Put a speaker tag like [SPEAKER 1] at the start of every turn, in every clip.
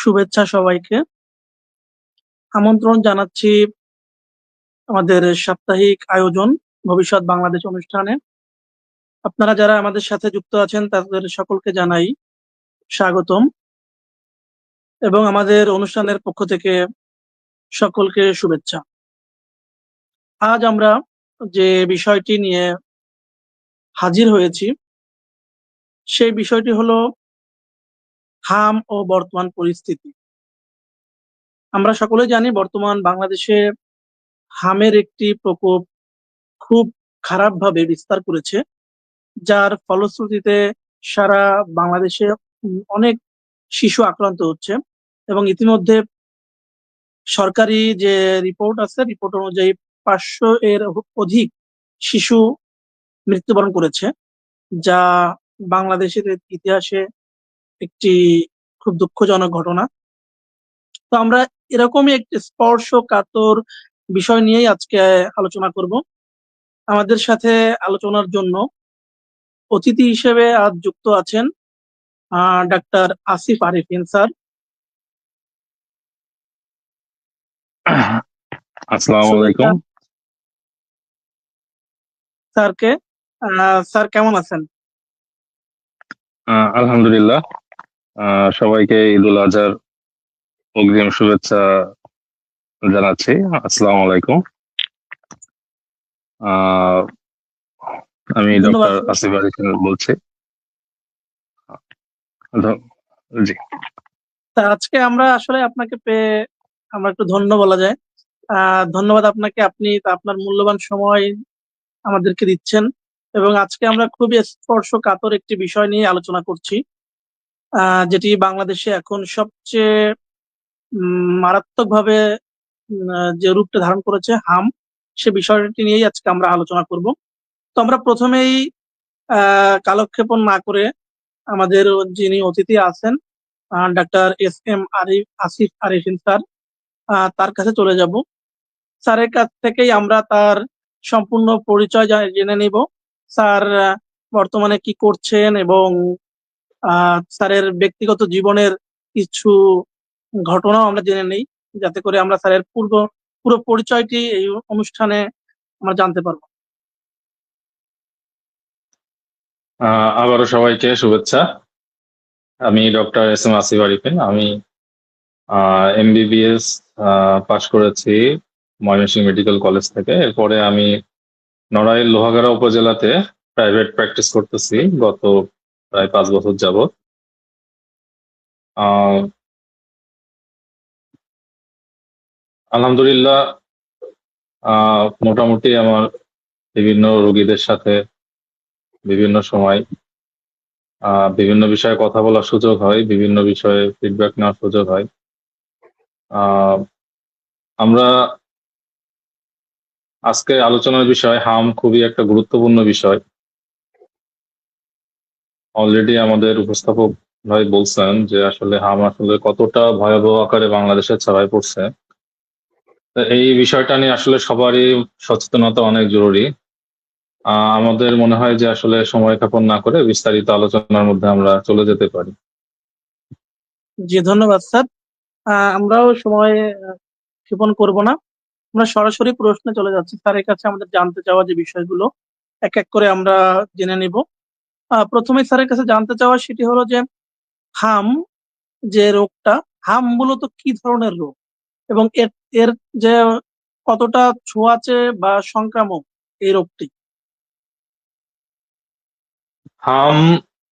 [SPEAKER 1] শুভেচ্ছা সবাইকে। আমন্ত্রণ জানাচ্ছি আমাদের সাপ্তাহিক আয়োজন ভবিষ্যৎ বাংলাদেশ অনুষ্ঠানে। আপনারা যারা আমাদের সাথে যুক্ত আছেন তাদের সকলকে জানাই স্বাগতম এবং আমাদের অনুষ্ঠানের পক্ষ থেকে সকলকে শুভেচ্ছা। আজ আমরা যে বিষয়টি নিয়ে হাজির হয়েছি সেই বিষয়টি হলো হাম ও বর্তমান পরিস্থিতি। আমরা সকলেই জানি বর্তমান বাংলাদেশে হামের একটি প্রকোপ খুব খারাপভাবে বিস্তার করেছে, যার ফলশ্রুতিতে সারা বাংলাদেশে অনেক শিশু আক্রান্ত হচ্ছে এবং ইতিমধ্যে সরকারি যে রিপোর্ট আছে রিপোর্ট অনুযায়ী 500 এর অধিক শিশু মৃত্যুবরণ করেছে, যা বাংলাদেশের ইতিহাসে একটি খুব দুঃখজনক ঘটনা। তো আমরা এরকমই একটি স্পর্শকাতর বিষয় নিয়েই আজকে আলোচনা করব। আমাদের সাথে আলোচনার জন্য অতিথি হিসেবে আজ যুক্ত আছেন ডাক্তার আসিফ আরিফিন স্যার।
[SPEAKER 2] আসসালামু আলাইকুম।
[SPEAKER 1] স্যারকে স্যার কেমন আছেন?
[SPEAKER 2] আলহামদুলিল্লাহ। সবাইকে ঈদুল আজহার অগ্রিম শুভেচ্ছা জানাচ্ছি। আসসালামু আলাইকুম। আমি
[SPEAKER 1] ধন্যবাদ
[SPEAKER 2] ডক্টর
[SPEAKER 1] স্যার।
[SPEAKER 2] আসিফ আরিফিন বলছি। জি,
[SPEAKER 1] তা আজকে আমরা আসলে আপনাকে পেয়ে আমরা একটু ধন্য বলা যায়। ধন্যবাদ আপনাকে, আপনি আপনার মূল্যবান সময় আমাদেরকে দিচ্ছেন এবং আজকে আমরা খুবই স্পর্শকাতর একটি বিষয় নিয়ে আলোচনা করছি, যেটি বাংলাদেশে এখন সবচেয়ে মারাত্মকভাবে যে রূপটা ধারণ করেছে হাম, সে বিষয়টি নিয়েই আজকে আমরা আলোচনা করব। তো আমরা প্রথমেই কালক্ষেপণ না করে আমাদের যিনি অতিথি আছেন doctor SM. Asif Arifin sir, তার কাছে চলে যাব। স্যারের কাছ থেকেই আমরা তার সম্পূর্ণ পরিচয় জেনে নিব। স্যার বর্তমানে কি করছেন এবং স্যারের ব্যক্তিগত জীবনের কিছু ঘটনাও আমরা জেনে নেই, যাতে করে আমরা স্যারের পুরো পরিচয়টি এই অনুষ্ঠানে আমরা জানতে পারবো।
[SPEAKER 2] আবারও সবাইকে শুভেচ্ছা। আমি ডক্টর এস.এম. আসিফ আরিফিন। আমি এমবিবিএস পাশ করেছি ময়মনসিংহ মেডিকেল কলেজ থেকে। এরপরে আমি নড়াইল লোহাগাড়া উপজেলাতে প্রাইভেট প্র্যাকটিস করতেছি গত প্রায় 5 বছর যাবত। আলহামদুলিল্লাহ, মোটামুটি আমার বিভিন্ন রোগীদের সাথে বিভিন্ন সময় বিভিন্ন বিষয়ে কথা বলার সুযোগ হয়, বিভিন্ন বিষয়ে ফিডব্যাক নেওয়ার সুযোগ হয়। আমরা আজকে আলোচনার বিষয় হাম খুবই একটা গুরুত্বপূর্ণ বিষয়। অলরেডি আমাদের উপস্থাপক ভাই বলছেন যে আসলে হাম আসলে কতটা ভয়াবহ আকারে বাংলাদেশে ছড়ায় পড়ছে। এই বিষয়টা নিয়ে আসলে সবারই সচেতনতা অনেক জরুরি। আমাদের মনে হয় যে আসলে সময় ক্ষেপণ না করে বিস্তারিত আলোচনার মধ্যে আমরা চলে যেতে পারি।
[SPEAKER 1] জি, ধন্যবাদ স্যার। আমরাও সময় ক্ষেপণ করব না, আমরা সরাসরি প্রশ্নে চলে যাচ্ছি। স্যারের কাছে আমাদের জানতে চাওয়া যে বিষয়গুলো এক এক করে আমরা জেনে নিব। প্রথমে স্যারের কাছে জানতে চাওয়া সেটি হলো যে হাম যে রোগটা, হাম মূলত কি ধরনের রোগ এবং এর এর যে কতটা ছোঁয়াচে বা সংক্রামক এই রোগটি?
[SPEAKER 2] হাম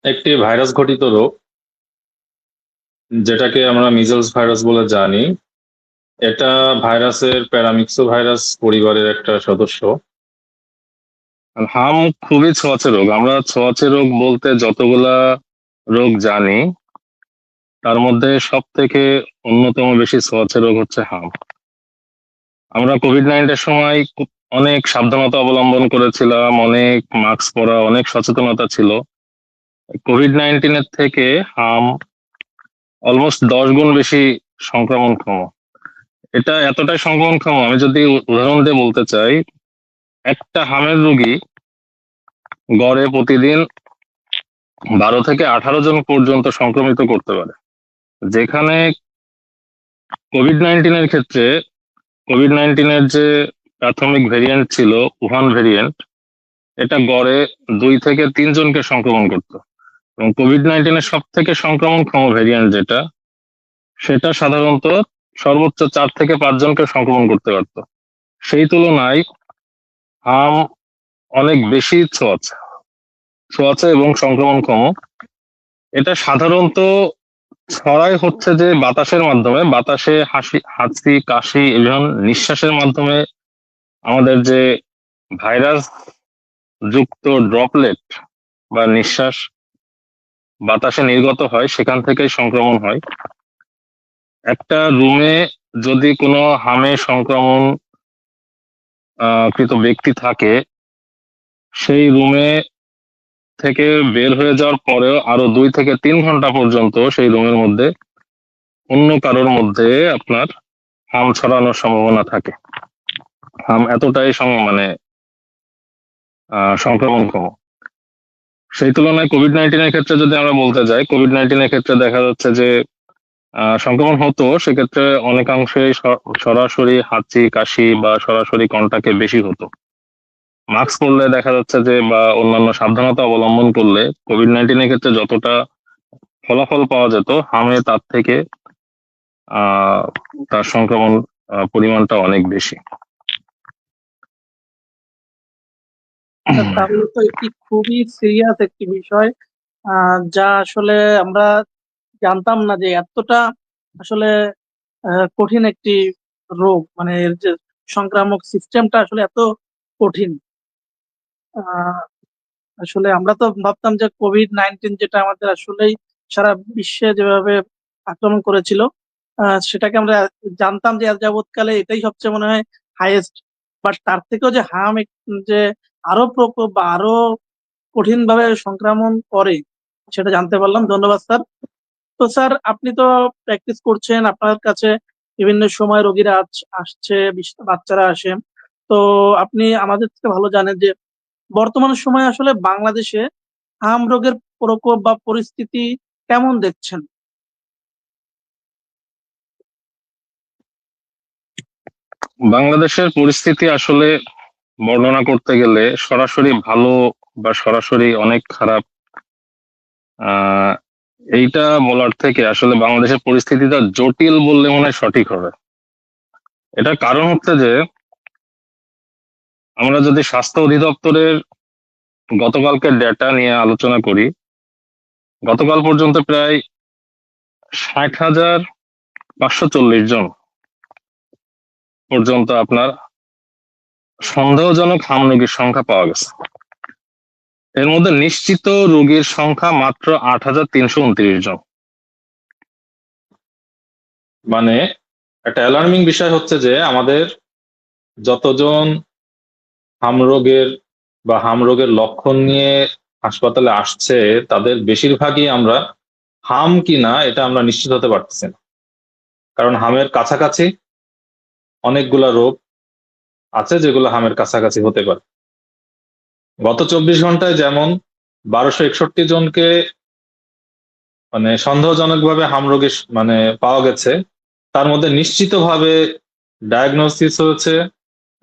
[SPEAKER 2] একটি ভাইরাস ঘটিত রোগ, যেটাকে আমরা মিজলস ভাইরাস বলে জানি। এটা ভাইরাসের প্যারামিক্সো ভাইরাস পরিবারের একটা সদস্য। আর হাম খুবই ছোঁয়াচে রোগ। আমরা ছোঁয়াচে রোগ বলতে যতগুলা রোগ জানি তার মধ্যে সব থেকে অন্যতম বেশি ছোঁয়াচে রোগ হচ্ছে হাম। আমরা কোভিড-19 সময় অনেক সাবধানতা অবলম্বন করেছিলাম, অনেক মাস্ক পরা, অনেক সচেতনতা ছিল। কোভিড-19 থেকে হাম অলমোস্ট 10 গুণ বেশি সংক্রমণক্ষম। এটা এতটাই সংক্রমণক্ষম, আমি যদি উদাহরণ দিয়ে বলতে চাই, একটা হামের রোগী গড়ে প্রতিদিন 12 থেকে 18 জন পর্যন্ত সংক্রমিত করতে পারে। যেখানে কোভিড-19 এর ক্ষেত্রে কোভিড-19 যে প্রাথমিক ভেরিয়েন্ট ছিল উহান ভেরিয়েন্ট, এটা গড়ে 2 থেকে 3 জনকে সংক্রমণ করত, এবং কোভিড-19 সব থেকে সংক্রমণক্ষম ভেরিয়েন্ট যেটা, সেটা সাধারণত সর্বোচ্চ 4 থেকে 5 জনকে সংক্রমণ করতে পারত। সেই তুলনায় হাম অনেক বেশি ছোঁয়াচে এবং সংক্রমণক্ষম। এটা সাধারণত ছড়ায় হচ্ছে যে বাতাসে হাঁচি, কাশি এবং নিঃশ্বাসের মাধ্যমে আমাদের যে ভাইরাস যুক্ত ড্রপলেট বা নিঃশ্বাস বাতাসে নির্গত হয়, সেখান থেকেই সংক্রমণ হয়। একটা রুমে যদি কোনো হামে সংক্রমণ কৃত ব্যক্তি থাকে, সেই রুমে থেকে বের হয়ে যাওয়ার পরেও আরো 2 থেকে 3 ঘন্টা পর্যন্ত সেই রুমের মধ্যে অন্য কারোর মধ্যে আপনার হাম ছড়ানোর সম্ভাবনা থাকে। হাম এতটাই মানে সংক্রমণক্ষম। সেই তুলনায় কোভিড-19 ক্ষেত্রে যদি আমরা বলতে যাই, কোভিড-19 ক্ষেত্রে দেখা যাচ্ছে যে সংক্রমণ হতো, সেক্ষেত্রে অনেকাংশেই সরাসরি হাঁচি, কাশি বা সরাসরি কন্টাক্টে বেশি হতো। মাস্ক পরলে দেখা যাচ্ছে যে বা অন্যান্য সাবধানতা অবলম্বন করলে কোভিড-19 ক্ষেত্রে যতটা ফলাফল পাওয়া যেত, হামে তার থেকে তার সংক্রমণ পরিমাণটা অনেক বেশি।
[SPEAKER 1] তাহলে তো এটি খুবই সিরিয়াস একটি বিষয়, যা আসলে আমরা জানতাম না যে এতটা আসলে কঠিন একটি রোগ, মানে এর যে সংক্রামক সিস্টেমটা আসলে এত কঠিন। আসলে আমরা তো ভাবতাম যে কোভিড-19 যেটা আমাদের আসলেই সারা বিশ্বে যেভাবে আক্রমণ করেছিল, সেটাকে আমরা জানতাম যে আজ যাবৎকালে এটাই সবচেয়ে মনে হয় হাইয়েস্ট। বাট তার থেকেও যে যে আরো প্রকোপ বা আরো কঠিন ভাবে সংক্রমণ করে, সেটা জানতে পারলাম। ধন্যবাদ স্যার। তো স্যার, আপনি তো প্র্যাকটিস করছেন, আপনার কাছে বিভিন্ন সময় রোগীরা আসছে, বাচ্চারা আসে। তো আপনি আমাদের থেকে ভালো জানেন যে বর্তমান সময়ে আসলে বাংলাদেশে হাম রোগের প্রকোপ বা পরিস্থিতি কেমন দেখছেন?
[SPEAKER 2] বাংলাদেশের পরিস্থিতি আসলে বর্ণনা করতে গেলে সরাসরি ভালো বা সরাসরি অনেক খারাপ, এইটা বলার থেকে আসলে বাংলাদেশের পরিস্থিতিটা জটিল বললে মনে হয় সঠিক হবে। এটার কারণ হচ্ছে যে আমরা যদি স্বাস্থ্য অধিদপ্তরের গতকালকের ডেটা নিয়ে আলোচনা করি, গতকাল পর্যন্ত প্রায় 60,540 জন পর্যন্ত আপনার সন্দেহজনক হাম রোগীর সংখ্যা পাওয়া গেছে। এর মধ্যে নিশ্চিত রোগীর সংখ্যা মাত্র 8,329 জন। মানে একটা অ্যালার্মিং বিষয় হচ্ছে যে আমাদের যতজন হাম রোগের লক্ষণ নিয়ে হাসপাতালে আসছে, তাদের বেশিরভাগই আমরা হাম কিনা এটা আমরা নিশ্চিত হতে পারতেছি না। কারণ হামের কাছাকাছি অনেকগুলা রোগ আছে যেগুলো হামের কাছাকাছি হতে পারে। গত 24 ঘন্টায় যেমন 1261 জনকে মানে সন্দেহজনকভাবে হাম রোগে মানে পাওয়া গেছে, তার মধ্যে নিশ্চিতভাবে ডায়াগনোসিস হয়েছে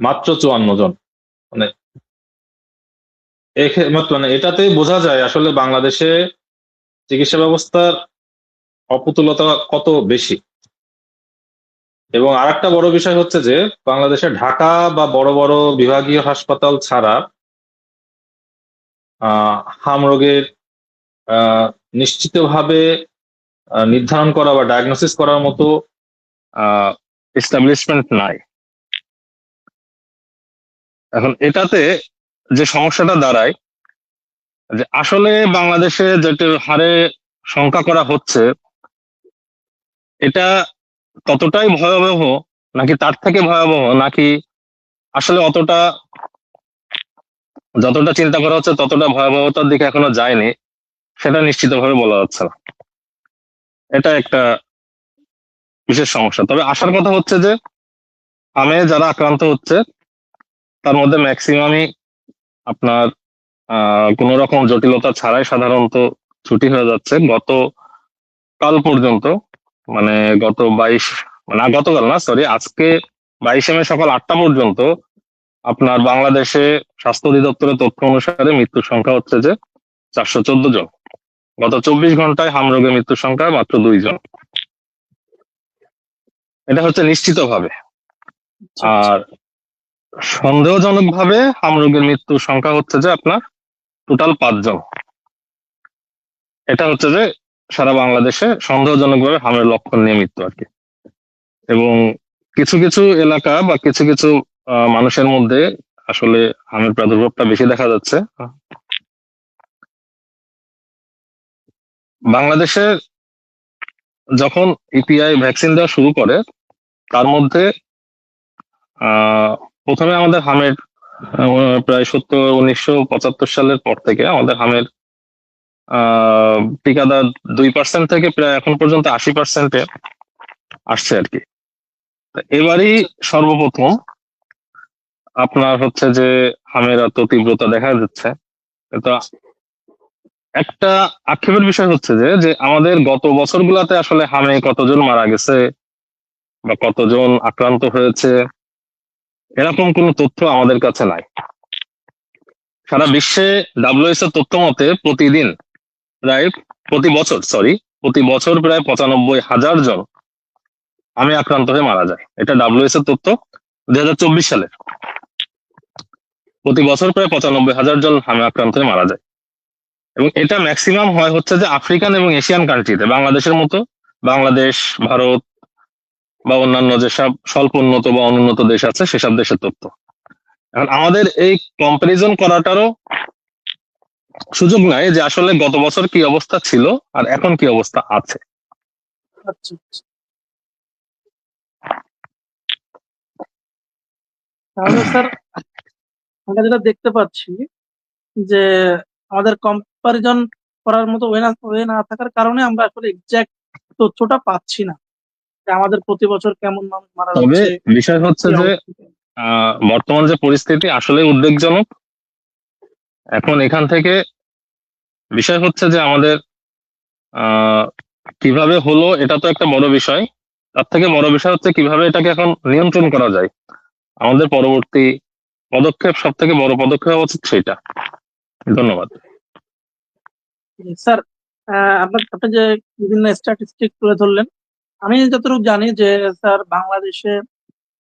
[SPEAKER 2] মাত্র 54 জন। মানে মানে এটাতেই বোঝা যায় আসলে বাংলাদেশে চিকিৎসা ব্যবস্থার অপ্রতুলতা কত বেশি। এবং আরেকটা বড় বিষয় হচ্ছে যে বাংলাদেশে ঢাকা বা বড় বড় বিভাগীয় হাসপাতাল ছাড়া হাম রোগের নিশ্চিতভাবে নির্ধারণ করা বা ডায়াগনোসিস করার মতো এস্টাবলিশমেন্ট নাই। এখন এটাতে যে সমস্যাটা দাঁড়ায় যে আসলে বাংলাদেশে যেটা হারে সংখ্যা করা হচ্ছে, এটা ততটাই ভয়াবহ নাকি তার থেকে ভয়াবহ, নাকি আসলে যতটা চিন্তা করা হচ্ছে ততটা ভয়াবহতার দিকে এখনো যায়নি, সেটা নিশ্চিতভাবে বলা যাচ্ছে না। এটা একটা বিশেষ সমস্যা। তবে আসার কথা হচ্ছে যে আমে যারা আক্রান্ত হচ্ছে তার মধ্যে ম্যাক্সিমামই আপনার কোনো রকম জটিলতা ছাড়াই সাধারণত ছুটি হয়ে যাচ্ছে। কাল পর্যন্ত মানে গত না গতকাল না, সরি, আজকে 22 মে সকাল 8টা পর্যন্ত আপনার বাংলাদেশে স্বাস্থ্য অধিদপ্তরের তথ্য অনুসারে মৃত্যুর সংখ্যা হচ্ছে যে 414 জন। গত 24 ঘন্টায় হাম রোগে মৃত্যুর সংখ্যা মাত্র 2 জন। এটা হচ্ছে নিশ্চিত ভাবে।
[SPEAKER 1] আচ্ছা, আচ্ছা।
[SPEAKER 2] আর সন্দেহজনক ভাবে হাম রোগের মৃত্যুর সংখ্যা হচ্ছে যে আপনার টোটাল 5 জন। এটা হচ্ছে যে সারা বাংলাদেশে সন্দেহজনক ভাবে হামের লক্ষণ নিয়ে মৃত্যু আর কি। এবং কিছু কিছু এলাকা বা কিছু কিছু মানুষের মধ্যে আসলে হামের প্রাদুর্ভাবটা বেশি দেখা যাচ্ছে। বাংলাদেশে যখন ইপিআই ভ্যাকসিন দেওয়া শুরু করে তার মধ্যে প্রথমে আমাদের হামের প্রায় 1975 সালের পর থেকে আমাদের হামের টিকাদার 2% থেকে প্রায় এখন পর্যন্ত 80%-এ আসছে আর কি। এবারই সর্বপ্রথম আপনার হচ্ছে যে হামের এত তীব্রতা দেখা যাচ্ছে। তো একটা আক্ষেপের বিষয় হচ্ছে যে যে আমাদের গত বছরগুলোতে আসলে হামে কতজন মারা গেছে বা কতজন আক্রান্ত হয়েছে এরকম কোনো তথ্য আমাদের কাছে নাই। সারা বিশ্বে WHO তথ্য মতে প্রতিদিন প্রায় প্রতি বছর প্রায় 95,000 জন হামে আক্রান্ত হয়ে মারা যায়। এটা WHO তথ্য 2024 সালের। প্রতি বছর প্রায় 95,000 জন হামে আক্রান্ত হয়ে মারা যায় এবং এটা ম্যাক্সিমাম হয় হচ্ছে যে আফ্রিকান এবং এশিয়ান কান্ট্রিতে, বাংলাদেশের মতো, বাংলাদেশ, ভারত বা অন্যান্য যেসব স্বল্প উন্নত বা অনুন্নত দেশ আছে সেসব দেশের তথ্য। এখন আমাদের এই কম্পারিজন করাটারও সুযোগ নাই যে আসলে গত বছর কি অবস্থা ছিল আর এখন কি অবস্থা আছে।
[SPEAKER 1] আচ্ছা, আচ্ছা। তাহলে স্যার আমরা যেটা দেখতে পাচ্ছি যে আমাদের কম্পারিজন করার মতো ওয়ে না থাকার কারণে আমরা আসলে এক্সাক্ট তথ্যটা পাচ্ছি না যে আমাদের প্রতি বছর কেমন মানুষ মারা
[SPEAKER 2] তবে
[SPEAKER 1] যাচ্ছে,
[SPEAKER 2] বিষয় হচ্ছে
[SPEAKER 1] কি
[SPEAKER 2] যে
[SPEAKER 1] অবস্থা।
[SPEAKER 2] বর্তমান যে পরিস্থিতি আসলে উদ্বেগজনক। এখন এখান থেকে বিষয় হচ্ছে যে আমাদের আহ কিভাবে হলো এটা তো একটা বড় বিষয়, তার থেকে বড় বিষয় হচ্ছে কিভাবে এটাকে এখন নিয়ন্ত্রণ করা যায়। আমাদের পরবর্তী পদক্ষেপ, সব থেকে বড় পদক্ষেপ হচ্ছে সেটা। ধন্যবাদ।
[SPEAKER 1] স্যার আপনি যে বিভিন্ন স্ট্যাটিস্টিক তুলে ধরলেন, আমি যতটুকু জানি যে স্যার বাংলাদেশে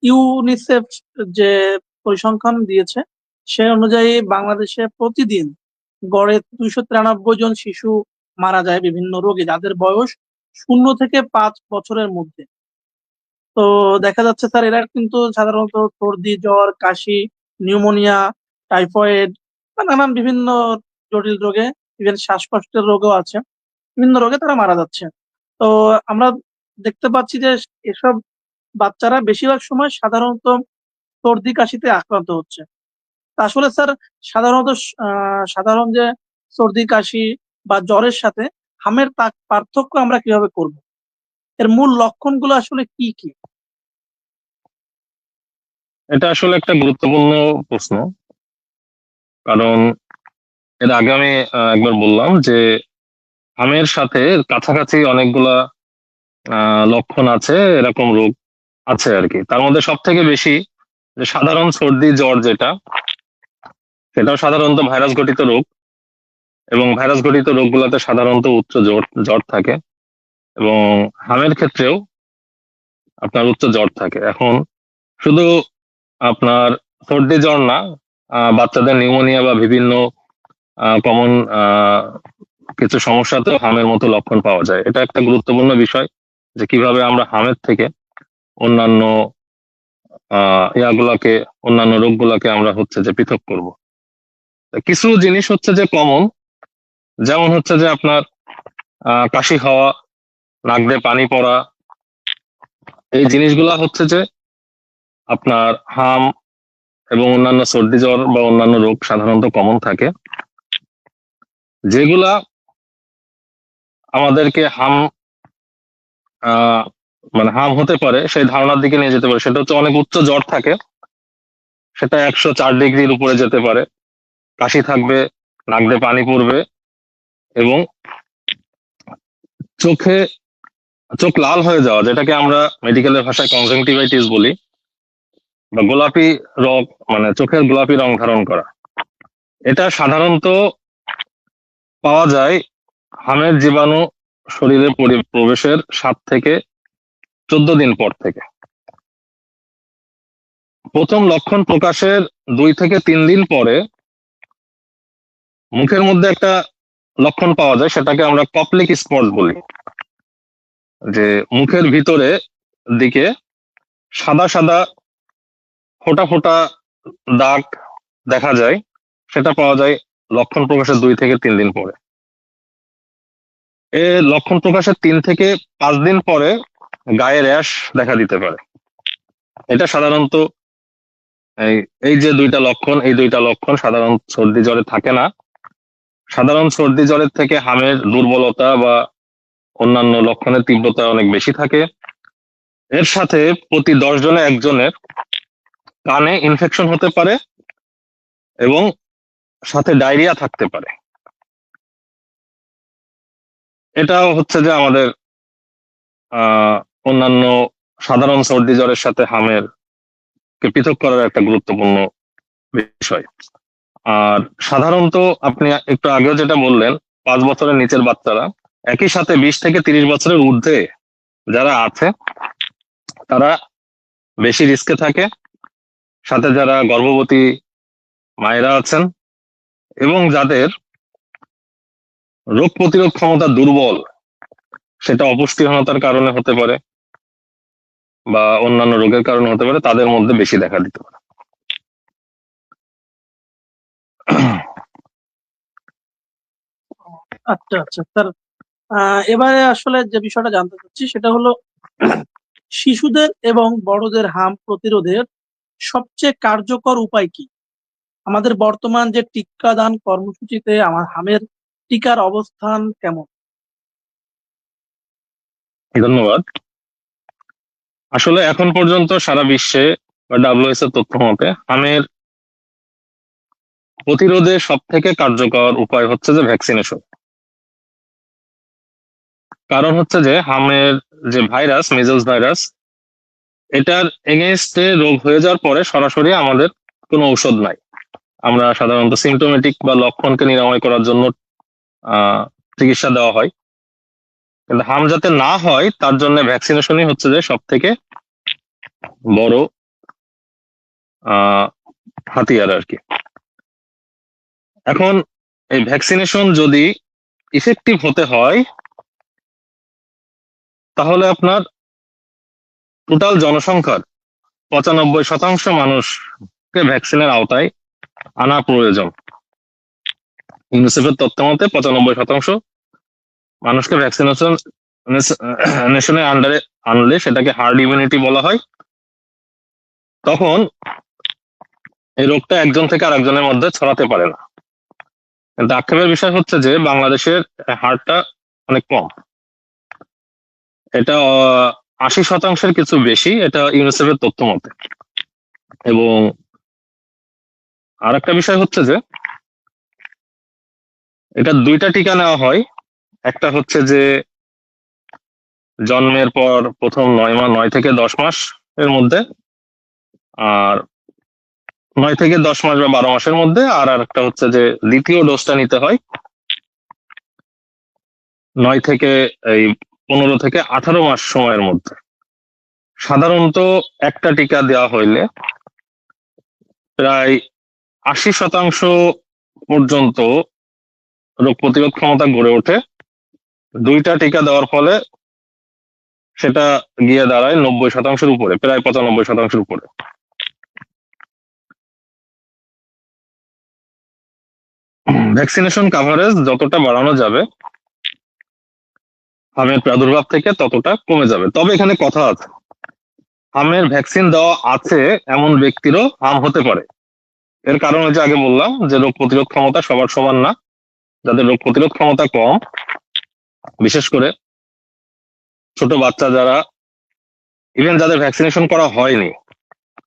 [SPEAKER 1] ইউনিসেফ যে পরিসংখ্যান দিয়েছে সে অনুযায়ী বাংলাদেশে প্রতিদিন গড়ে 293 জন শিশু মারা যায় বিভিন্ন রোগে যাদের বয়স 0 থেকে 5 বছরের মধ্যে। তো দেখা যাচ্ছে স্যার এরা কিন্তু সাধারণত সর্দি, জ্বর, কাশি, নিউমোনিয়া, টাইফয়েড বা নানান বিভিন্ন জটিল রোগে, ইভেন শ্বাসকষ্টের রোগও আছে, বিভিন্ন রোগে তারা মারা যাচ্ছে। তো আমরা দেখতে পাচ্ছি যে এসব বাচ্চারা বেশিরভাগ সময় সাধারণত সর্দি কাশিতে আক্রান্ত হচ্ছে। তা আসলে স্যার সাধারণত সাধারণ যে সর্দি কাশি বা জ্বরের সাথে হামের পার্থক্য আমরা কিভাবে করব? এর মূল লক্ষণগুলো আসলে কি কি?
[SPEAKER 2] এটা আসলে একটা গুরুত্বপূর্ণ প্রশ্ন, কারণ এর আগে আমি একবার বললাম যে হামের সাথে কাছাকাছি অনেকগুলা লক্ষণ আছে, এরকম রোগ আছে আর কি। তার মধ্যে সব থেকে বেশি যে সাধারণ সর্দি জ্বর যেটা, সেটাও সাধারণত ভাইরাস ঘটিত রোগ এবং ভাইরাস ঘটিত রোগগুলোতে সাধারণত উচ্চ জ্বর জ্বর থাকে এবং হামের ক্ষেত্রেও আপনার উচ্চ জ্বর থাকে। এখন শুধু আপনার সর্দি জ্বর না, বাচ্চাদের নিউমোনিয়া বা বিভিন্ন কমন কিছু সমস্যাতেও হামের মতো লক্ষণ পাওয়া যায়। এটা একটা গুরুত্বপূর্ণ বিষয় যে কিভাবে আমরা হামের থেকে অন্যান্য ইয়াগুলাকে, অন্যান্য রোগগুলাকে আমরা হচ্ছে যে পৃথক করব। কিছু জিনিস হচ্ছে যে কমন, যেমন হচ্ছে যে আপনার কাশি হওয়া, নাক দিয়ে পানি পড়া, এই জিনিসগুলা হচ্ছে যে আপনার হাম এবং অন্যান্য সর্দি জ্বর বা অন্যান্য রোগ সাধারণত কমন থাকে, যেগুলা আমাদেরকে হাম মানে হাম হতে পারে সেই ধারণার দিকে নিয়ে যেতে পারে। সেটা হচ্ছে অনেক উচ্চ জ্বর থাকে, সেটা 104 ডিগ্রির উপরে যেতে পারে, কাশি থাকবে, নাক দিয়ে পানি পড়বে এবং চোখে চোখ লাল হয়ে যাওয়া, যেটাকে আমরা মেডিকেলের ভাষায় কনজাংটিভাইটিস বলি, বা গোলাপি রোগ, মানে চোখের গোলাপি রং ধারণ করা, এটা সাধারণত পাওয়া যায় হামের জীবাণু শরীরে প্রবেশের 7 থেকে 14 দিন পর থেকে। প্রথম লক্ষণ প্রকাশের 2 থেকে 3 দিন পরে মুখের মধ্যে একটা লক্ষণ পাওয়া যায়, সেটাকে আমরা কপলিক স্পট বলি, যে মুখের ভিতরে দিকে সাদা সাদা ফোঁটা ফোঁটা দাগ দেখা যায়। সেটা পাওয়া যায় লক্ষণ প্রকাশের 2 থেকে 3 দিন পরে। এ লক্ষণ প্রকাশের 3 থেকে 5 দিন পরে গায়ে র্যাশ দেখা দিতে পারে। এটা সাধারণত এই যে এই দুইটা লক্ষণ সাধারণ সর্দি জ্বরে থাকে না। সাধারণ সর্দি জ্বরের থেকে হামের দুর্বলতা বা অন্যান্য লক্ষণের তীব্রতা অনেক বেশি থাকে। এর সাথে প্রতি 10 জনে একজনের কানে ইনফেকশন হতে পারে এবং সাথে ডায়রিয়া থাকতে পারে। এটাও হচ্ছে যে আমাদের অন্যান্য সাধারণ সর্দি জ্বরের সাথে হামের কে পৃথক করার একটা গুরুত্বপূর্ণ বিষয়। আর সাধারণত আপনি একটু আগেও যেটা বললেন, 5 বছরের নিচের বাচ্চারা, একই সাথে 20 থেকে 30 বছরের ঊর্ধ্বে যারা আছে তারা বেশি রিস্কে থাকে, সাথে যারা গর্ভবতী মায়েরা আছেন এবং যাদের রোগ প্রতিরোধ ক্ষমতা দুর্বল, সেটা অপুষ্টিহীনতার কারণে হতে পারে বা অন্যান্য রোগের কারণে হতে পারে, তাদের মধ্যে বেশি দেখা দিতে পারে।
[SPEAKER 1] আচ্ছা আচ্ছা স্যার, এবারে আসলে যে বিষয়টা জানতে চাচ্ছি সেটা হলো শিশুদের এবং বড়দের হাম প্রতিরোধের সবচেয়ে কার্যকর উপায় কি? আমাদের বর্তমান যে টিকাদান কর্মসূচিতে আমার হামের টিকার অবস্থান কেমন?
[SPEAKER 2] ধন্যবাদ। আসলে এখন পর্যন্ত সারা বিশ্বে বা WHO তথ্য মতে হামের প্রতিরোধে সব থেকে কার্যকর উপায় হচ্ছে যে ভ্যাকসিনেশন। কারণ হচ্ছে যে হামের যে ভাইরাস, মিজলস ভাইরাস, এটার এগেনস্টে রোগ হয়ে যাওয়ার পরে সরাসরি আমাদের কোনো ঔষধ নাই। আমরা সাধারণত সিমটোমেটিক বা লক্ষণকে নিরাময় করার জন্য চিকিৎসা দেওয়া হয়, কিন্তু হাম যাতে না হয় তার জন্য ভ্যাকসিনেশনই হচ্ছে যে সব থেকে বড় হাতিয়ার আর কি। এখন এই ভ্যাকসিনেশন যদি ইফেক্টিভ হতে হয়, তাহলে আপনার টোটাল জনসংখ্যার 95% মানুষকে ভ্যাকসিনের আওতায় আনা প্রয়োজন। ইউনিসেফের তথ্য মতে 95% মানুষকে ভ্যাকসিনেশন নেশনের আন্ডারে আনলে সেটাকে হার্ড ইমিউনিটি বলা হয়। তখন এই রোগটা একজন থেকে আরেকজনের মধ্যে ছড়াতে পারে না। কিন্তু আক্ষেপের বিষয় হচ্ছে যে বাংলাদেশের হারটা অনেক কম। এটা 80% কিছু বেশি, এটা ইউনিসেফের তথ্য মতে। এবং আর একটা বিষয় হচ্ছে যে এটা 2টা টিকা নেওয়া হয়। একটা হচ্ছে যে জন্মের পর প্রথম 9 থেকে 10 মাস এর মধ্যে, আর 9 থেকে 10 মাস বা 12 মাসের মধ্যে। আর একটা হচ্ছে যে দ্বিতীয় ডোজটা নিতে হয় 9 থেকে 15 থেকে 18 মাস সময়ের মধ্যে। সাধারণত একটা টিকা দেওয়া হইলে প্রায় 80% পর্যন্ত রোগ প্রতিরোধ ক্ষমতা গড়ে ওঠে। 2টা টিকা দেওয়ার ফলে সেটা গিয়ে দাঁড়ায় 90%-এর উপরে, প্রায় 95%-এর উপরে। ভ্যাকসিনেশন কাভারেজ যতটা বাড়ানো যাবে হামের প্রাদুর্ভাব থেকে ততটা কমে যাবে। তবে এখানে কথা আছে, হামের ভ্যাকসিন দেওয়া আছে এমন ব্যক্তিরও হাম হতে পারে। এর কারণ হচ্ছে আগে বললাম যে রোগ প্রতিরোধ ক্ষমতা সবার সমান না। যাদের রোগ প্রতিরোধ ক্ষমতা কম, বিশেষ করে ছোট বাচ্চা যারা, ইভেন যাদের ভ্যাকসিনেশন করা হয়নি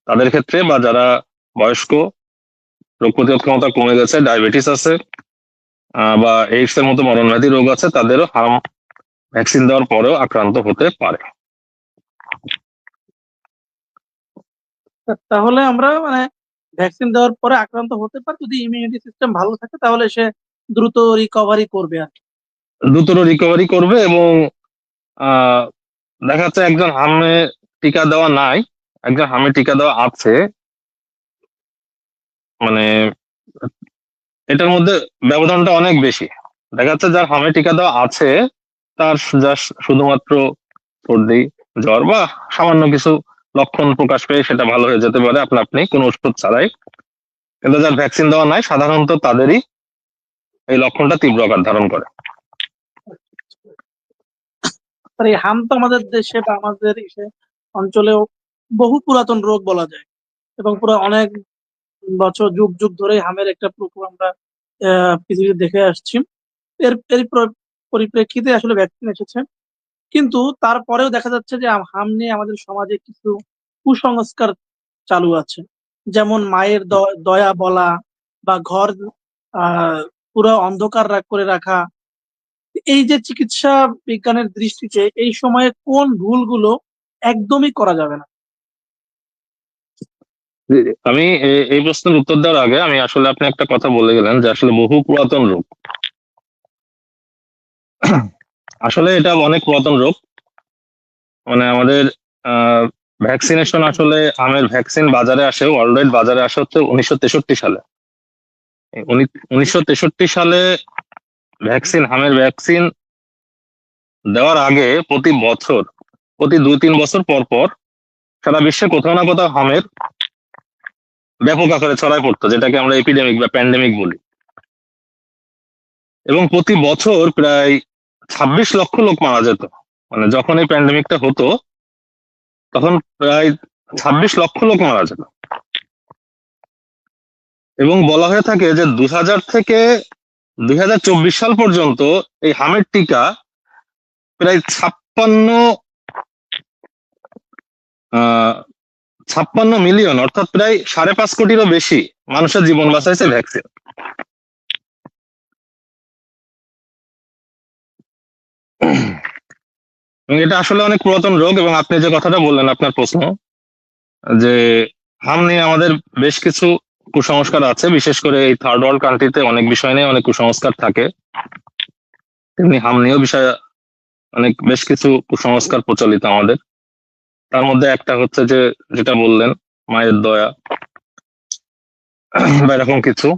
[SPEAKER 2] তাদের ক্ষেত্রে, বা যারা বয়স্ক, রোগ প্রতিরোধ ক্ষমতা কমে গেছে, ডায়াবেটিস আছে বা এইডস এর মতো মরণব্যাধি রোগ আছে, তাদেরও হাম ভ্যাকসিন দেওয়ার পরেও আক্রান্ত হতে পারে।
[SPEAKER 1] তাহলে আমরা মানে ভ্যাকসিন দেওয়ার পরে আক্রান্ত হতে পারে, যদি ইমিউনিটি সিস্টেম ভালো থাকে তাহলে সে দ্রুত রিকভারি করবে আর কি।
[SPEAKER 2] দ্রুত রিকভারি করবে এবং আহ দেখা যাচ্ছে একজন হামে টিকা দেওয়া নাই, একজন হামে টিকা দেওয়া আছে, মানে এটার মধ্যে ব্যবধানটা অনেক বেশি। দেখা যাচ্ছে যার হামে টিকা দেওয়া আছে তার জাস্ট শুধুমাত্র সর্দি জ্বর বা সামান্য কিছু লক্ষণ প্রকাশ পেয়ে সেটা ভালো হয়ে যেতে পারে আপনি কোনো ওষুধ ছাড়াই। কিন্তু যার ভ্যাকসিন দেওয়া নাই সাধারণত তাদেরই এই লক্ষণটা তীব্র আকার ধারণ করে।
[SPEAKER 1] আর এই হাম তো আমাদের দেশে বা আমাদের অঞ্চলেও বহু পুরাতন রোগ বলা যায়, এবং পুরো অনেক বছর যুগ যুগ ধরে হামের একটা প্রকোপ আমরা পৃথিবীতে দেখে আসছি। এর পরিপ্রেক্ষিতে আসলে ভ্যাকসিন এসেছে, কিন্তু তারপরেও দেখা যাচ্ছে যে হাম নিয়ে আমাদের সমাজে কিছু কুসংস্কার চালু আছে। যেমন মায়ের দয়া বলা, বা ঘর পুরো অন্ধকার করে রাখা। এই যে চিকিৎসা বিজ্ঞানের দৃষ্টিতে এই সময়ে কোন ভুলগুলো একদমই করা যাবে না?
[SPEAKER 2] আমি এই প্রশ্নের উত্তর দেওয়ার আগে আমি আসলে আপনি একটা কথা বলে গেলেন যে আসলে বহু পুরাতন রোগ। আসলে এটা অনেক পুরাতন রোগ, মানে আমাদের ভ্যাকসিনেশন আসলে আমের ভ্যাকসিন বাজারে আসে, ওয়ার্ল্ড ওয়াইড বাজারে আসে হচ্ছে 1963 সালে। 1963 সালে ভ্যাকসিন, হামের ভ্যাকসিন দেওয়ার আগে প্রতি 2-3 বছর পর পর সারা বিশ্বে কোথাও না কোথাও হামের ব্যাপক আকারে ছড়ায় পড়তো, যেটাকে আমরা এপিডেমিক বা প্যান্ডেমিক বলি। এবং প্রতি বছর প্রায় 26 লক্ষ লোক মারা যেত। মানে যখন এই প্যান্ডেমিকটা হতো তখন প্রায় 26 লক্ষ লোক মারা যেত। এবং বলা হয়ে থাকে যে 2000 থেকে 2024 সাল পর্যন্ত এই হামের টিকা প্রায় 56 মিলিয়ন, অর্থাৎ প্রায় 5.5 কোটিরও বেশি মানুষের জীবন বাঁচাইছে ভ্যাকসিন। এবং এটা আসলে অনেক পুরাতন রোগ। এবং আপনি যে কথাটা বললেন আপনার প্রশ্ন, যে হাম নিয়ে আমাদের বেশ কিছু কুসংস্কার আছে, বিশেষ করে এই থার্ড ওয়ার্ল্ড কান্ট্রিতে অনেক বিষয় নিয়ে অনেক কুসংস্কার থাকে, তেমনি হাম নিয়েও বিষয় বেশ কিছু কুসংস্কার প্রচলিত আমাদের। তার মধ্যে একটা হচ্ছে যে যেটা বললেন মায়ের দয়া বা এরকম কিছু।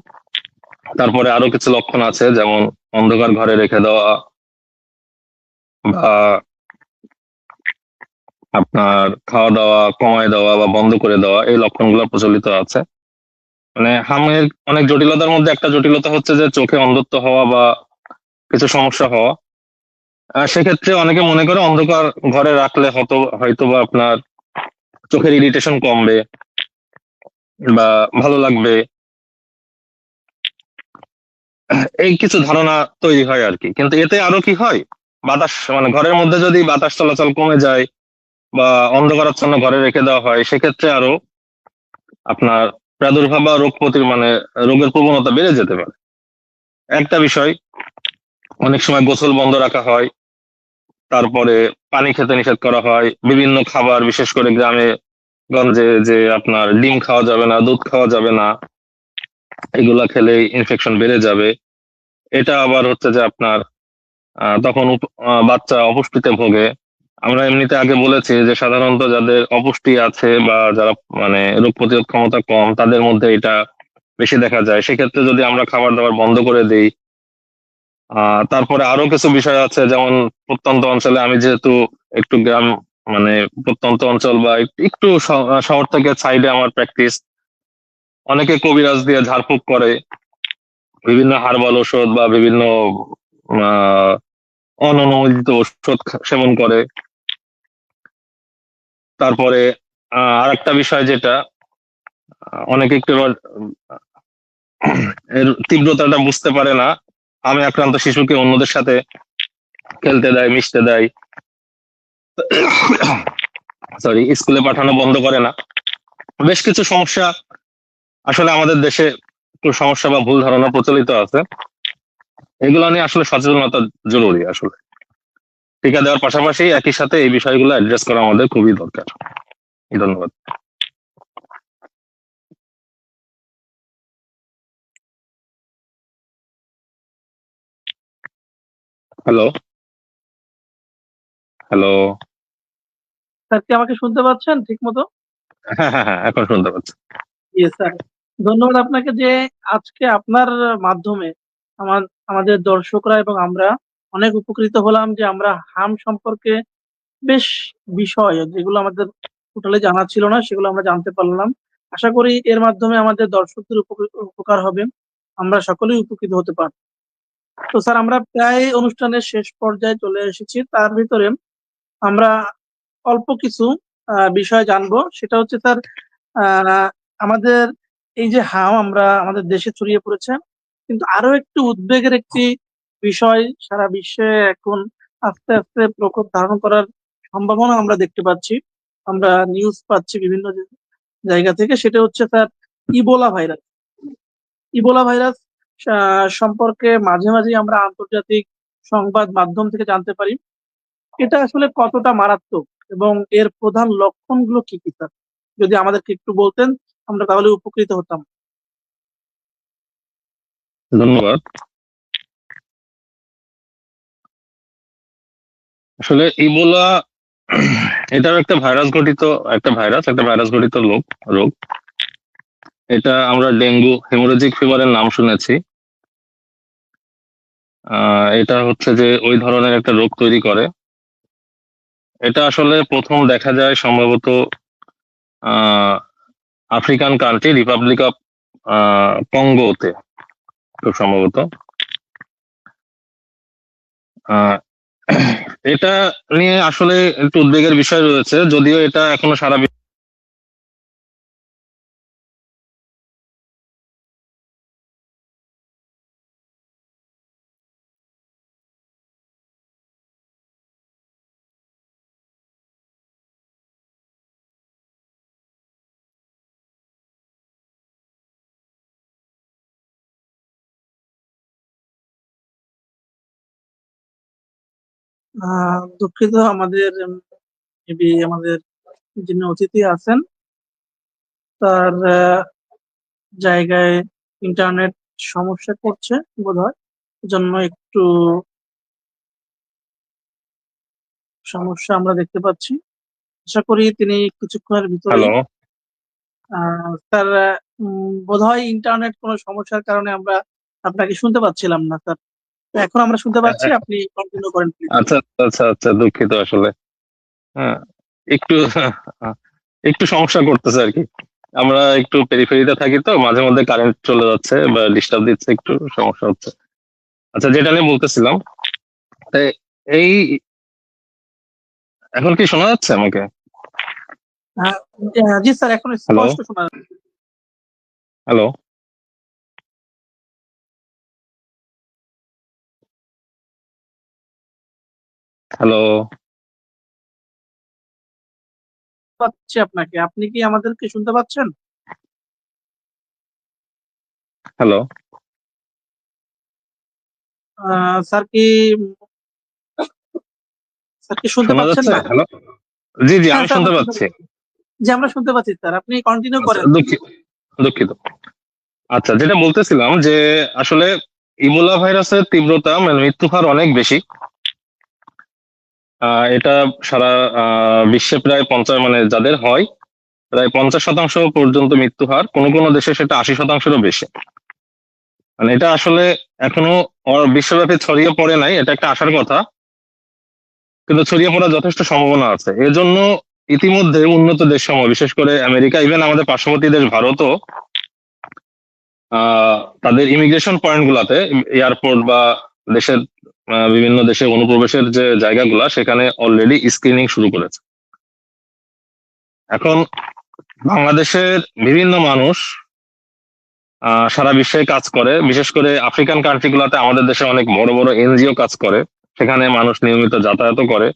[SPEAKER 2] তারপরে আরো কিছু লক্ষণ আছে, যেমন অন্ধকার ঘরে রেখে দেওয়া বা আপনার খাওয়া দাওয়া কমায় দেওয়া বা বন্ধ করে দেওয়া, এই লক্ষণগুলো প্রচলিত আছে। মানে হামের অনেক জটিলতার মধ্যে একটা জটিলতা হচ্ছে যে চোখে অন্ধত্ব হওয়া বা কিছু সমস্যা হওয়া। সেক্ষেত্রে অনেকে মনে করে অন্ধকার ঘরে রাখলে হয়তো বা আপনার চোখের ইরিটেশন কমবে বা ভালো লাগবে, এই কিছু ধারণা তৈরি হয় আর কি। কিন্তু এতে আরো কি হয়, বাতাস মানে ঘরের মধ্যে যদি বাতাস চলাচল কমে যায় বা অন্ধকারাচ্ছন্ন ঘরে রেখে দেওয়া হয়, সেক্ষেত্রে আরো আপনার প্রাদুর্ভাব বা রোগের প্রবণতা বেড়ে যেতে পারে। একটা বিষয়, অনেক সময় গোসল বন্ধ রাখা হয়, তারপরে পানি খেতে নিষেধ করা হয়, বিভিন্ন খাবার বিশেষ করে গ্রামে গঞ্জে যে আপনার ডিম খাওয়া যাবে না, দুধ খাওয়া যাবে না, এগুলা খেলে ইনফেকশন বেড়ে যাবে। এটা আবার হচ্ছে যে আপনার তখন বাচ্চা অপুষ্টিতে ভোগে। আমরা এমনিতে আগে বলেছি যে সাধারণত যাদের অপুষ্টি আছে বা যারা রোগ প্রতিরোধ ক্ষমতা কম, তাদের মধ্যে এটা বেশি দেখা যায়। সেক্ষেত্রে যদি আমরা খাবার দাবার বন্ধ করে দিই। তারপরে আরো কিছু বিষয় আছে, যেমন প্রত্যন্ত অঞ্চলে, আমি যেহেতু একটু গ্রাম প্রত্যন্ত অঞ্চল বা একটু শহর থেকে সাইডে আমার প্র্যাকটিস, অনেকে কবিরাজ দিয়ে ঝাড়ফুঁক করে, বিভিন্ন হার্বাল ওষুধ বা বিভিন্ন আহ অননুমোদিত ওষুধ সেবন করে। তারপরে আর একটা বিষয় যেটা অনেকে একটু এর তীব্রতাটা বুঝতে পারে না, আমি আক্রান্ত শিশুকে অন্যদের সাথে খেলতে দেয়, মিশতে দেয়, সরি স্কুলে পাঠানো বন্ধ করে না। বেশ কিছু সমস্যা আসলে আমাদের দেশে সমস্যা বা ভুল ধারণা প্রচলিত আছে, এগুলো নিয়ে আসলে সচেতনতা জরুরি আসলে। টিকা দেওয়ার পাশাপাশি একই সাথে এই বিষয়গুলো অ্যাড্রেস করা আমাদের খুবই দরকার। ধন্যবাদ। Hello hello.
[SPEAKER 1] স্যার কি আমাকে শুনতে পাচ্ছেন ঠিক মতো?
[SPEAKER 2] হ্যাঁ হ্যাঁ হ্যাঁ, এখন শুনতে পাচ্ছি।
[SPEAKER 1] ইয়েস স্যার, ধন্যবাদ আপনাকে যে আজকে আপনার মাধ্যমে আমাদের দর্শকরা এবং আমরা অনেক উপকৃত হলাম, যে আমরা হাম সম্পর্কে বেশ বিষয় যেগুলো আমাদের টোটালি জানা ছিল না সেগুলো আমরা জানতে পারলাম। আশা করি এর মাধ্যমে আমাদের দর্শকদের উপকার হবে, আমরা সকলেই উপকৃত হতে পারব। তো স্যার আমরা প্রায় অনুষ্ঠানের শেষ পর্যায়ে চলে এসেছি, তার ভিতরে আমরা অল্প কিছু বিষয় জানবো। সেটা হচ্ছে স্যার, আমাদের এই যে হাম আমরা আমাদের দেশে ছড়িয়ে পড়েছে, কিন্তু আরো একটু উদ্বেগের একটি বিষয় সারা বিশ্বে এখন আস্তে আস্তে প্রকোপ ধারণ করার সম্ভাবনা আমরা দেখতে পাচ্ছি, আমরা নিউজ পাচ্ছি বিভিন্ন জায়গা থেকে। সেটা হচ্ছে sir Ebola virus. Ebola virus সম্পর্কে মাঝে মাঝে আমরা আন্তর্জাতিক সংবাদ মাধ্যম থেকে জানতে পারি। এটা আসলে কতটা মারাত্মক এবং এর প্রধান লক্ষণগুলো কি কি স্যার? যদি আমাদেরকে একটু বলতেন আমরা তাহলে উপকৃত হতাম।
[SPEAKER 2] ধন্যবাদ। আসলে ইবোলা এটাও একটা ভাইরাস ঘটিত রোগ। এটা আমরা ডেঙ্গু হেমোরেজিক ফিভারের নাম শুনেছি। এটা হচ্ছে যে ওই ধরনের একটা রোগ তৈরি করে। এটা আসলে প্রথম দেখা যায় সম্ভবত আফ্রিকান কান্ট্রি রিপাবলিক অফ কঙ্গোতে, খুব সম্ভবত। আহ, এটা নিয়ে আসলে একটু উদ্বেগের বিষয় রয়েছে, যদিও এটা এখনো সারা
[SPEAKER 1] দুঃখিত, আমাদের আমাদের যিনি অতিথি আছেন তার জায়গায় ইন্টারনেট সমস্যা করছে বোধহয়, জন্য একটু সমস্যা আমরা দেখতে পাচ্ছি। আশা করি তিনি কিছুক্ষণের ভিতরেই
[SPEAKER 2] হ্যালো
[SPEAKER 1] স্যার, বোধহয় ইন্টারনেট কোনো সমস্যার কারণে আমরা আপনাকে শুনতে পাচ্ছিলাম না স্যার। তো এখন আমরা শুনতে পাচ্ছি, আপনি কন্টিনিউ করেন প্লিজ।
[SPEAKER 2] আচ্ছা আচ্ছা আচ্ছা, দুঃখিত আসলে। হ্যাঁ, একটু একটু সমস্যা করতেছে আর কি। আমরা একটু পেরিফেরিতে থাকি, তো মাঝে মধ্যে কারেন্ট চলে যাচ্ছে বা ডিস্টার্ব দিচ্ছে, একটু সমস্যা হচ্ছে। আচ্ছা, যেটা নিয়ে বলতেছিলাম, তাই এই এখন কি শোনা যাচ্ছে আমাকে?
[SPEAKER 1] আহ, জি স্যার, এখন
[SPEAKER 2] হ্যালো
[SPEAKER 1] স্পষ্ট শোনা যাচ্ছে।
[SPEAKER 2] হ্যালো হ্যালো
[SPEAKER 1] পাচ্ছি আপনাকে, আপনি কি আমাদেরকে শুনতে পাচ্ছেন?
[SPEAKER 2] হ্যালো
[SPEAKER 1] স্যার কি শুনতে
[SPEAKER 2] শোনা
[SPEAKER 1] পাচ্ছেন
[SPEAKER 2] যাচ্ছে?
[SPEAKER 1] না?
[SPEAKER 2] হ্যালো, জি জি,
[SPEAKER 1] হ্যাঁ
[SPEAKER 2] আমি
[SPEAKER 1] স্যার,
[SPEAKER 2] শুনতে
[SPEAKER 1] আমরা শুনতে
[SPEAKER 2] পাচ্ছি।
[SPEAKER 1] পাচ্ছি। জি, আমরা শুনতে পাচ্ছি স্যার, আপনি কন্টিনিউ
[SPEAKER 2] আচ্ছা,
[SPEAKER 1] করেন।
[SPEAKER 2] দুঃখিত দুঃখিত। আচ্ছা, যেটা বলতেছিলাম যে আসলে ইবোলা ভাইরাসের তীব্রতা মানে মৃত্যু হার অনেক বেশি। এটা সারা বিশ্বে প্রায় 50, মানে যাদের হয় প্রায় 50% পর্যন্ত মৃত্যু হার, কোনো কোনো দেশে সেটা 80%-এরও বেশি। মানে এটা আসলে এখনো বিশ্বব্যাপী ছড়িয়ে পড়ে নাই, এটা একটা আশার কথা, কিন্তু ছড়িয়ে পড়ার যথেষ্ট সম্ভাবনা আছে। এজন্য ইতিমধ্যে উন্নত দেশসমূহ, বিশেষ করে আমেরিকা, ইভেন আমাদের পার্শ্ববর্তী দেশ ভারতও তাদের ইমিগ্রেশন পয়েন্ট গুলাতে, এয়ারপোর্ট বা দেশের বিভিন্ন দেশে অনুপ্রবেশের যে জায়গাগুলা, সেখানে অলরেডি স্ক্রিনিং শুরু করেছে। এখন বাংলাদেশের বিভিন্ন মানুষ সারা বিশ্বে কাজ করে, বিশেষ করে আফ্রিকান কান্ট্রি গুলাতে আমাদের দেশে অনেক বড় বড় এনজিও কাজ করে, সেখানে মানুষ নিয়মিত যাতায়াতও করে।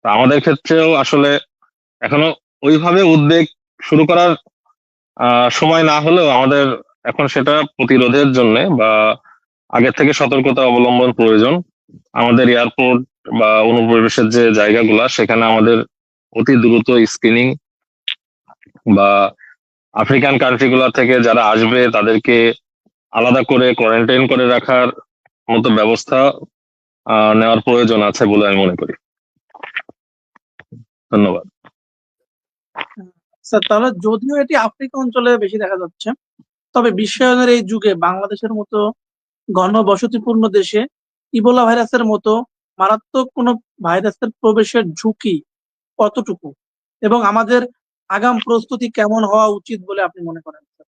[SPEAKER 2] তো আমাদের ক্ষেত্রেও আসলে এখনো ওইভাবে উদ্বেগ শুরু করার সময় না হলেও আমাদের এখন সেটা প্রতিরোধের জন্য বা আগের থেকে সতর্কতা অবলম্বন প্রয়োজন। আমাদের এয়ারপোর্ট বা অনুপ্রবেশের যে জায়গাগুলা, সেখানে আমাদের অতি দ্রুত স্ক্রিনিং বা আফ্রিকান কান্ট্রি গুলা থেকে যারা আসবে তাদেরকে আলাদা করে কোয়ারেন্টাইন করে রাখার মতো ব্যবস্থা নেওয়ার প্রয়োজন আছে বলে আমি মনে করি। ধন্যবাদ।
[SPEAKER 1] স্যার, তাহলে যদিও এটি আফ্রিকা অঞ্চলে বেশি দেখা যাচ্ছে, তবে বিশ্বায়নের এই যুগে বাংলাদেশের মতো ঘনবসতিপূর্ণ দেশে ইবোলা ভাইরাসের মতো মারাত্মক কোনো ভাইরাসের প্রবেশের ঝুঁকি কতটুকু, এবং আমাদের আগাম প্রস্তুতি কেমন হওয়া উচিত বলে আপনি মনে করেন, স্যার?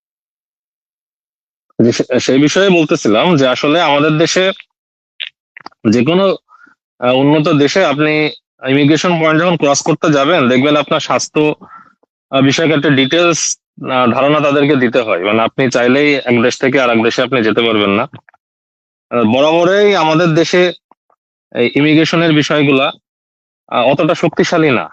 [SPEAKER 2] সেই বিষয়ে বলতেছিলাম যে আসলে আমাদের দেশে যে কোনো উন্নত দেশে আপনি ইমিগ্রেশন পয়েন্ট যখন ক্রস করতে যাবেন, দেখবেন আপনার স্বাস্থ্য বিষয়ক একটা ডিটেলস ধারণা তাদেরকে দিতে হয়। মানে আপনি চাইলেই এক দেশ থেকে আর এক দেশে আপনি যেতে পারবেন না। বরাবরই আমাদের দেশে এই ইমিগ্রেশনের বিষয়গুলা অতটা শক্তিশালী না।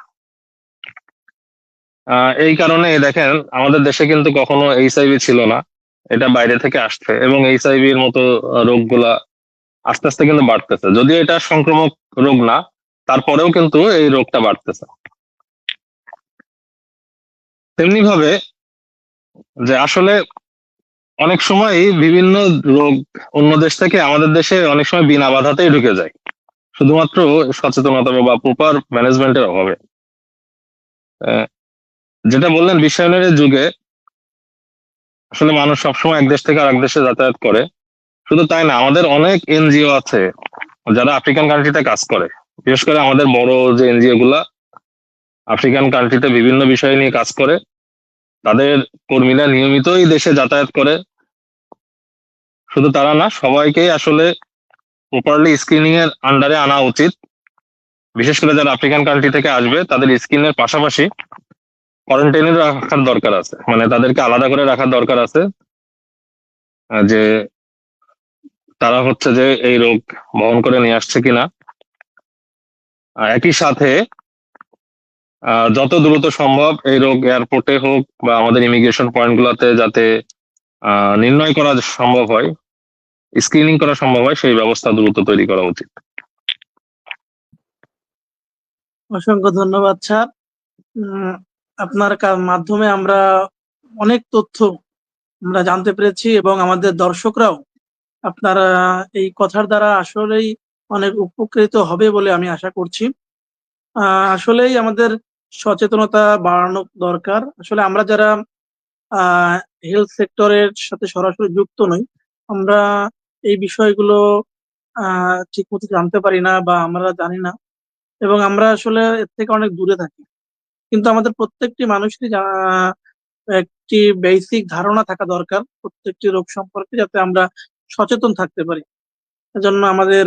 [SPEAKER 2] এই কারণে দেখেন আমাদের দেশে কিন্তু কখনো এইচআইভি ছিল না, এটা বাইরে থেকে আসছে, এবং এইচআইভি এর মতো রোগগুলা আস্তে আস্তে কিন্তু বাড়তেছে। যদিও এটা সংক্রামক রোগ না, তারপরেও কিন্তু এই রোগটা বাড়তেছে। তেমনি ভাবে যে আসলে অনেক সময় বিভিন্ন রোগ অন্য দেশ থেকে আমাদের দেশে অনেক সময় বিনা বাধাতেই ঢুকে যায়, শুধুমাত্র সচেতনতা বা প্রপার ম্যানেজমেন্টের অভাবে। আহ, যেটা বললেন বিশ্বায়নের যুগে আসলে মানুষ সবসময় এক দেশ থেকে আরেক দেশে যাতায়াত করে। শুধু তাই না, আমাদের অনেক এনজিও আছে যারা আফ্রিকান কান্ট্রিতে কাজ করে। বিশেষ করে আমাদের বড় যে এনজিও গুলা আফ্রিকান কান্ট্রিতে বিভিন্ন বিষয় নিয়ে কাজ করে, তাদের কর্মীরা নিয়মিতই দেশে যাতায়াত করে। শুধু তারা না, সবাইকেই আসলে প্রপারলি স্ক্রিনিং এর আন্ডারে আনা উচিত। বিশেষ করে যারা আফ্রিকান কান্ট্রি থেকে আসবে তাদের স্ক্রিনের পাশাপাশি কোয়ারেন্টাইনে রাখার দরকার আছে, মানে তাদেরকে আলাদা করে রাখার দরকার আছে। যে তারা হচ্ছে যে এই রোগ বহন করে নিয়ে আসছে কিনা। একই সাথে যত দ্রুত সম্ভব এই রোগ এয়ারপোর্টে হোক বা আমাদের ইমিগ্রেশন পয়েন্ট গুলাতে যাতে নির্ণয় করা সম্ভব হয়, স্ক্রিনিং করা সম্ভব হয়, সেই ব্যবস্থা দ্রুত তৈরি করা উচিত।
[SPEAKER 1] অসংখ্য ধন্যবাদ, স্যার। আপনার মাধ্যমে আমরা অনেক তথ্য আমরা জানতে পেরেছি, এবং আমাদের দর্শকরাও আপনারা এই কথার দ্বারা আসলেই অনেক উপকৃত হবে বলে আমি আশা করছি। আসলেই আমাদের সচেতনতা বাড়ানো দরকার। আসলে আমরা যারা হেলথ সেক্টরের সাথে সরাসরি যুক্ত নই, আমরা এই বিষয়গুলো ঠিক মতো জানতে পারি না বা আমরা জানি না, এবং আমরা আসলে এর থেকে অনেক দূরে থাকি। কিন্তু আমাদের প্রত্যেকটি মানুষেরই একটি বেসিক ধারণা থাকা দরকার প্রত্যেকটি রোগ সম্পর্কে, যাতে আমরা সচেতন থাকতে পারি। এজন্য আমাদের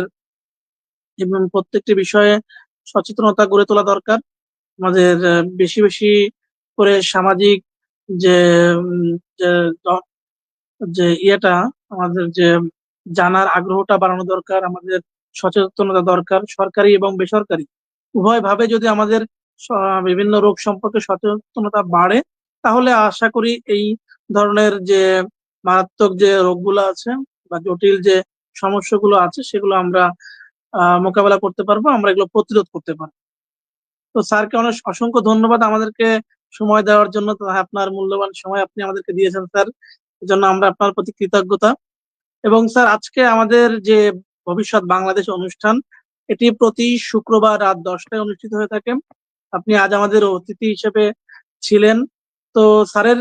[SPEAKER 1] এবং প্রত্যেকটি বিষয়ে সচেতনতা গড়ে তোলা দরকার। আমাদের বেশি বেশি করে সামাজিক যে উম, যে দ- যে ইয়েটা, আমাদের যে জানার আগ্রহটা বাড়ানো দরকার। আমাদের সচেতনতা দরকার, সরকারি এবং বেসরকারি উভয় ভাবে যদি আমাদের বিভিন্ন রোগ সম্পর্কে সচেতনতা বাড়ে, তাহলে আশা করি এই ধরনের যে মারাত্মক যে রোগগুলো আছে বা জটিল যে সমস্যাগুলো আছে, সেগুলো আমরা মোকাবেলা করতে পারবো, আমরা এগুলো প্রতিরোধ করতে পারবো। তো স্যারকে অনেক অসংখ্য ধন্যবাদ আমাদেরকে সময় দেওয়ার জন্য। তো আপনার মূল্যবান সময় আপনি আমাদেরকে দিয়েছেন, স্যার। এজন্য আমরা আপনার প্রতি কৃতজ্ঞতা। এবং স্যার, আজকে আমাদের যে ভবিষ্যৎ বাংলাদেশ অনুষ্ঠান, এটি প্রতি শুক্রবার রাত 10টায় অনুষ্ঠিত হয়ে থাকে। আপনি আজ আমাদের অতিথি হিসেবে ছিলেন। তো স্যারের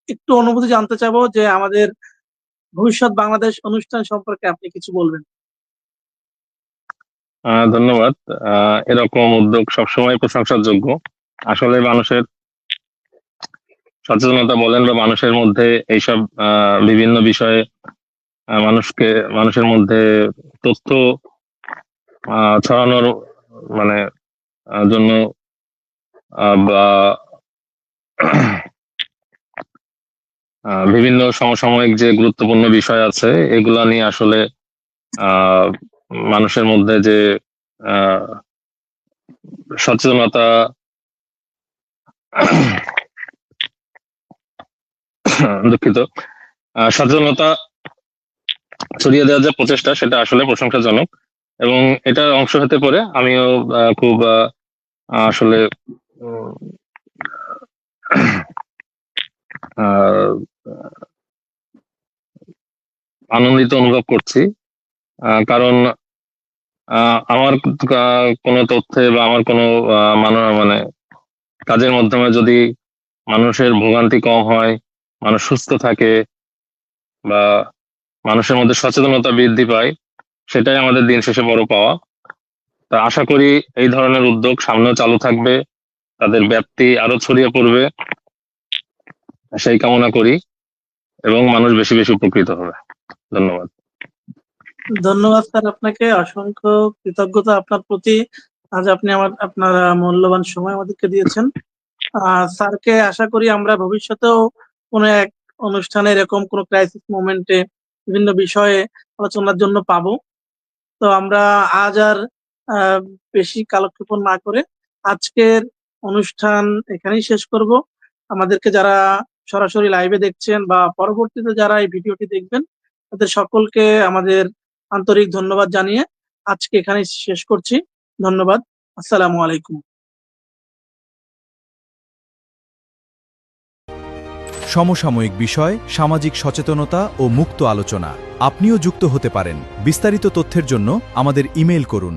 [SPEAKER 1] একটু অনুভূতি জানতে চাবো যে আমাদের ভবিষ্যৎ বাংলাদেশ অনুষ্ঠান সম্পর্কে আপনি কিছু বলবেন।
[SPEAKER 2] ধন্যবাদ। এরকম উদ্যোগ সবসময় প্রশংসার যোগ্য। আসলে মানুষের সচেতনতা বলেন বা মানুষের মধ্যে এইসব বিভিন্ন বিষয়ে মানুষের মধ্যে তথ্য ছড়ানোর মানে জন্য বা বিভিন্ন সমসাময়িক যে গুরুত্বপূর্ণ বিষয় আছে এগুলা নিয়ে আসলে মানুষের মধ্যে যে সচেতনতা দুঃখিত সচেতনতা ছড়িয়ে দেওয়ার যে প্রচেষ্টা, সেটা আসলে প্রশংসাজনক। এবং এটার অংশ হতে পারে আমিও খুব আসলে উম, আহ, আনন্দিত অনুভব করছি, কারণ আমার কোনো তথ্যে বা আমার কোনো মানে কাজের মাধ্যমে যদি মানুষের ভোগান্তি কম হয়, মানুষ সুস্থ থাকে, বা মানুষের মধ্যে সচেতনতা বৃদ্ধি পায়, সেটাই আমাদের দিন শেষে বড় পাওয়া। তা আশা করি এই ধরনের উদ্যোগ সামনেও চালু থাকবে, তাদের ব্যাপ্তি আরো ছড়িয়ে পড়বে, সেই কামনা করি, এবং মানুষ বেশি বেশি উপকৃত হবে। ধন্যবাদ।
[SPEAKER 1] ধন্যবাদ স্যার, আপনাকে অসংখ্য কৃতজ্ঞতা আপনার প্রতি। আজ আপনি আপনার মূল্যবান সময় আমাদেরকে দিয়েছেন। স্যারকে আশা করি আমরা ভবিষ্যতেও কোনো এক অনুষ্ঠানে এরকম কোনো ক্রাইসিস মোমেন্টে বিভিন্ন বিষয়ে আলোচনার জন্য পাবো। তো আমরা আজ আর আহ, বেশি কালক্ষেপণ না করে আজকের অনুষ্ঠান এখানেই শেষ করব। আমাদেরকে যারা সরাসরি লাইভে দেখছেন বা পরবর্তীতে যারা এই ভিডিওটি দেখবেন, তাদের সকলকে আমাদের আন্তরিক ধন্যবাদ জানিয়ে আজকে এখানেই শেষ করছি। ধন্যবাদ। আসসালামু আলাইকুম।
[SPEAKER 3] সমসাময়িক বিষয়, সামাজিক সচেতনতা ও মুক্ত আলোচনা। আপনিও যুক্ত হতে পারেন। বিস্তারিত তথ্যের জন্য আমাদের ইমেইল করুন।